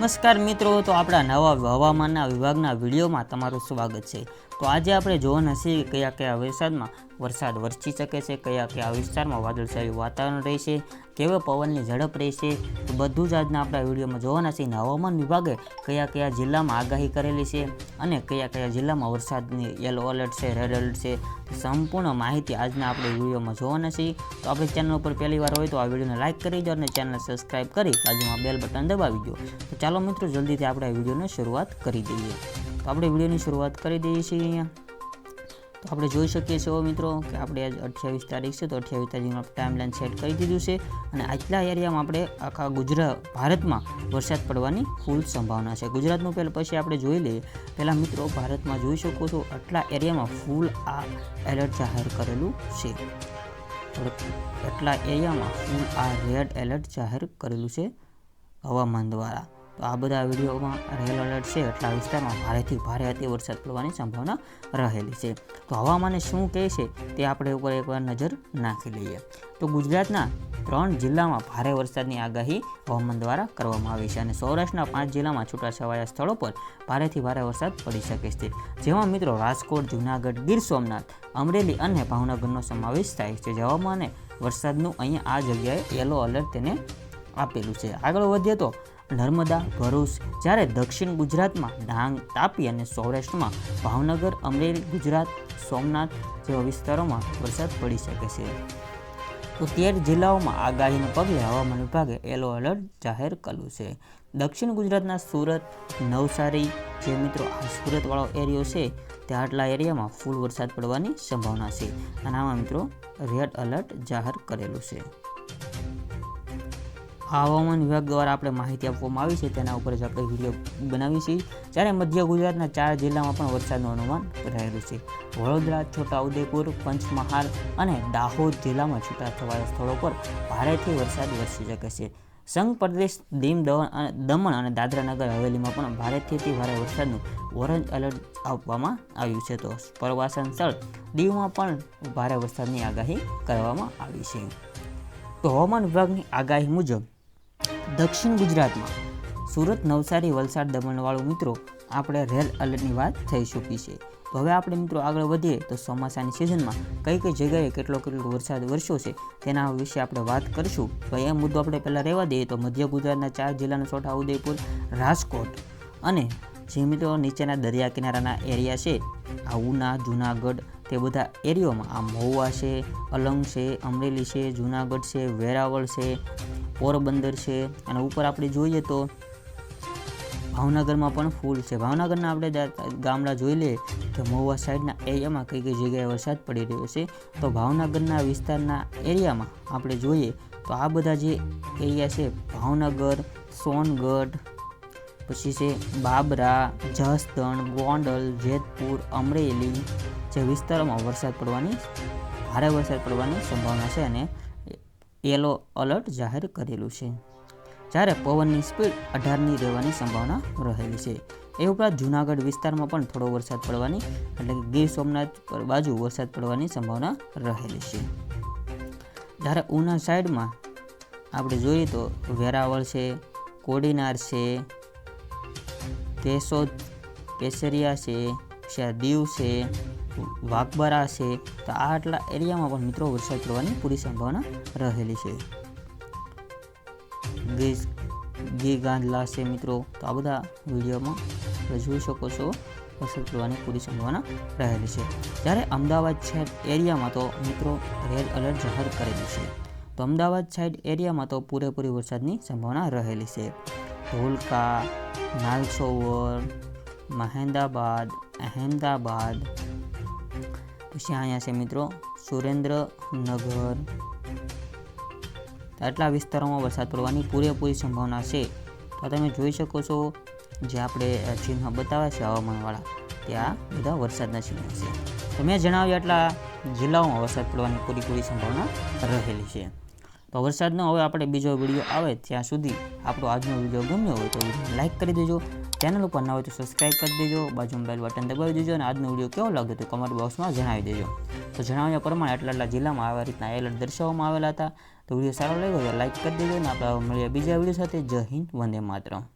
નમસ્કાર મિત્રો, તો આપણા નવા હવામાનના વિભાગના વિડીયોમાં તમારું સ્વાગત છે। તો આજે આપણે જોવાના છીએ કયા કયા વરસાદમાં વરસાદ વરસી શકે છે, કયા કયા વિસ્તારમાં વાદળછાયું વાતાવરણ રહેશે, કેવા પવનની ઝડપ રહેશે, તો બધું જ આજના આપણા વિડીયોમાં જોવાના છીએ। હવામાન વિભાગે કયા કયા જિલ્લામાં આગાહી કરેલી છે અને કયા કયા જિલ્લામાં વરસાદની યલો એલર્ટ છે, રેડ એલર્ટ છે, સંપૂર્ણ માહિતી આજના આપણે વિડીયોમાં જોવાના છીએ। તો આપણી ચેનલ ઉપર પહેલી વાર હોય તો આ વિડીયોને લાઇક કરી દો અને ચેનલને સબસ્ક્રાઇબ કરી બાજુમાં બેલ બટન દબાવી દો। તો ચાલો મિત્રો જલ્દીથી આપણે આ વિડીયોની શરૂઆત કરી દઈએ। તો આપણે વિડીયોની શરૂઆત કરી દઈએ છીએ અહીંયા। તો આપણે જોઈ શકીએ છીએ મિત્રો કે આપણે આજ 28 તારીખ છે, તો 28 તારીખમાં ટાઈમલાઈન સેટ કરી દીધું છે અને આટલા એરિયામાં આપણે આખા ભારતમાં વરસાદ પડવાની ફૂલ સંભાવના છે। ગુજરાતનું પછી આપણે જોઈ લઈએ। પહેલાં મિત્રો ભારતમાં જોઈ શકો છો આટલા એરિયામાં ફૂલ આ એલર્ટ જાહેર કરેલું છે। એટલા એરિયામાં ફૂલ આ રેડ એલર્ટ જાહેર કરેલું છે હવામાન દ્વારા। તો આ બધા વિડીયોમાં રેડ એલર્ટ છે, એટલા વિસ્તારમાં ભારેથી ભારે અતિ વરસાદ પડવાની સંભાવના રહેલી છે। તો હવામાને શું કહે છે તે આપણે ઉપર એકવાર નજર નાખી લઈએ। તો ગુજરાતના 3 જિલ્લામાં ભારે વરસાદની આગાહી હવામાન દ્વારા કરવામાં આવી છે અને સૌરાષ્ટ્રના 5 જિલ્લામાં છૂટાછવાયા સ્થળો પર ભારેથી ભારે વરસાદ પડી શકે છે, જેમાં મિત્રો રાજકોટ, જૂનાગઢ, ગીર સોમનાથ, અમરેલી અને ભાવનગરનો સમાવેશ થાય છે। હવામાને વરસાદનું અહીંયા આ જગ્યાએ યલો એલર્ટ તેને આપેલું છે। આગળ વધીએ તો નર્મદા, ભરૂચ, જ્યારે દક્ષિણ ગુજરાતમાં ડાંગ, તાપી અને સૌરાષ્ટ્રમાં ભાવનગર, અમરેલી, ગુજરાત, સોમનાથ જેવા વિસ્તારોમાં વરસાદ પડી શકે છે। તો 13 જિલ્લાઓમાં આગાહીને પગલે હવામાન વિભાગે યલો એલર્ટ જાહેર કર્યું છે। દક્ષિણ ગુજરાતના સુરત, નવસારી જે મિત્રો આ સુરતવાળો એરિયો છે ત્યાં આટલા એરિયામાં ફૂલ વરસાદ પડવાની સંભાવના છે અને આમાં મિત્રો રેડ એલર્ટ જાહેર કરેલું છે। આ હવામાન વિભાગ દ્વારા આપણે માહિતી આપવામાં આવી છે, તેના ઉપર જ આપણે વિડીયો બનાવીએ છીએ। જ્યારે મધ્ય ગુજરાતના 4 જિલ્લામાં પણ વરસાદનું અનુમાન રહેલું છે। વડોદરા, છોટાઉદેપુર, પંચમહાલ અને દાહોદ જિલ્લામાં છૂટાછવાયા સ્થળો પર ભારેથી વરસાદ વરસી શકે છે। સંઘ પ્રદેશ દીવ, દમણ અને દાદરા નગર હવેલીમાં પણ ભારેથી ભારે વરસાદનું ઓરેન્જ એલર્ટ આપવામાં આવ્યું છે। તો પ્રવાસન સ્થળ દીવમાં પણ ભારે વરસાદની આગાહી કરવામાં આવી છે। તો હવામાન વિભાગની આગાહી મુજબ દક્ષિણ ગુજરાતમાં સુરત, નવસારી, વલસાડ, દમણવાળું મિત્રો આપણે રેડ એલર્ટની વાત થઈ ચૂકી છે। તો હવે આપણે મિત્રો આગળ વધીએ તો ચોમાસાની સિઝનમાં કઈ કઈ જગ્યાએ કેટલો વરસાદ વરસ્યો છે તેના વિશે આપણે વાત કરીશું। તો એ મુદ્દો આપણે પહેલાં રહેવા દઈએ તો મધ્ય ગુજરાતના 4 જિલ્લાના છોટાઉદેપુર, રાજકોટ અને જે મિત્રો નીચેના દરિયા કિનારાના એરિયા છે આ ઉના, જૂનાગઢ તે બધા એરિયામાં આ મહુવા છે, અલંગ છે, અમરેલી છે, જૂનાગઢ છે, વેરાવળ છે, પોરબંદર છે અને ઉપર આપણે જોઈએ તો ભાવનગરમાં પણ ફૂલ છે। ભાવનગરના આપણે ગામડા જોઈ લઈએ કે મહુવા સાઈડના એરિયામાં કઈ કઈ જગ્યાએ વરસાદ પડી રહ્યો છે। તો ભાવનગરના વિસ્તારના એરિયામાં આપણે જોઈએ તો આ બધા જે એરિયા છે ભાવનગર, સોનગઢ, પછી છે બાબરા, જસદણ, ગોંડલ, જેતપુર, અમરેલી જે વિસ્તારોમાં ભારે વરસાદ પડવાની સંભાવના છે અને યલો એલર્ટ જાહેર કરેલું છે। જ્યારે પવનની સ્પીડ 18ની રહેવાની સંભાવના રહેલી છે। એ ઉપરાંત જૂનાગઢ વિસ્તારમાં પણ થોડો વરસાદ પડવાની એટલે કે ગીર સોમનાથ બાજુ વરસાદ પડવાની સંભાવના રહેલી છે। જ્યારે ઉના સાઈડમાં આપણે જોઈએ તો વેરાવળ છે, કોડીનાર છે, કેશોદ, કેસરિયા છે, દીવ છે, વાઘબરા છે, તો આ આટલા એરિયામાં પણ મિત્રો વરસાદ પડવાની પૂરી સંભાવના રહેલી છે। ગીર ગાંધલા છે મિત્રો, તો આ બધા વિડીયોમાં જોઈ શકો છો વરસાદ પડવાની પૂરી સંભાવના રહેલી છે। જ્યારે અમદાવાદ સાઈડ એરિયામાં તો મિત્રો રેડ એલર્ટ જાહેર કરેલું છે। તો અમદાવાદ સાઈડ એરિયામાં તો પૂરેપૂરી વરસાદની સંભાવના રહેલી છે। ધોલકા, નાલસોવર, મહેમદાબાદ, અહેમદાબાદ, પછી અહીંયા છે મિત્રો સુરેન્દ્રનગર, આટલા વિસ્તારોમાં વરસાદ પડવાની પૂરેપૂરી સંભાવના છે। તો તમે જોઈ શકો છો જે આપણે ચિહ્ન બતાવ્યા છે હવામાનવાળા ત્યાં બધા વરસાદના ચિહ્ન છે। તો મેં જણાવ્યા આટલા જિલ્લાઓમાં વરસાદ પડવાની પૂરી સંભાવના રહેલી છે। તો વરસાદનો હવે આપણે બીજો વિડીયો આવે ત્યાં સુધી આપણો આજનો વિડીયો ગમ્યો હોય તો લાઇક કરી દેજો, ચેનલ ઉપર ના હોય તો સબસ્ક્રાઈબ કરી દેજો, બાજુમાં બેલ બટન દબાવી દેજો અને આજનો વિડીયો કેવો લાગ્યો તો કમેન્ટ બોક્સમાં જણાવી દેજો। તો જણાવ્યા પ્રમાણે આટલા જિલ્લામાં આવા રીતના એલર્ટ દર્શાવવામાં આવેલા હતા। તો વિડીયો સારો લાગ્યો તો લાઇક કરી દેજો અને આપણે મળીએ બીજા વિડીયો સાથે। જય હિન્દ, વંદે માતરમ।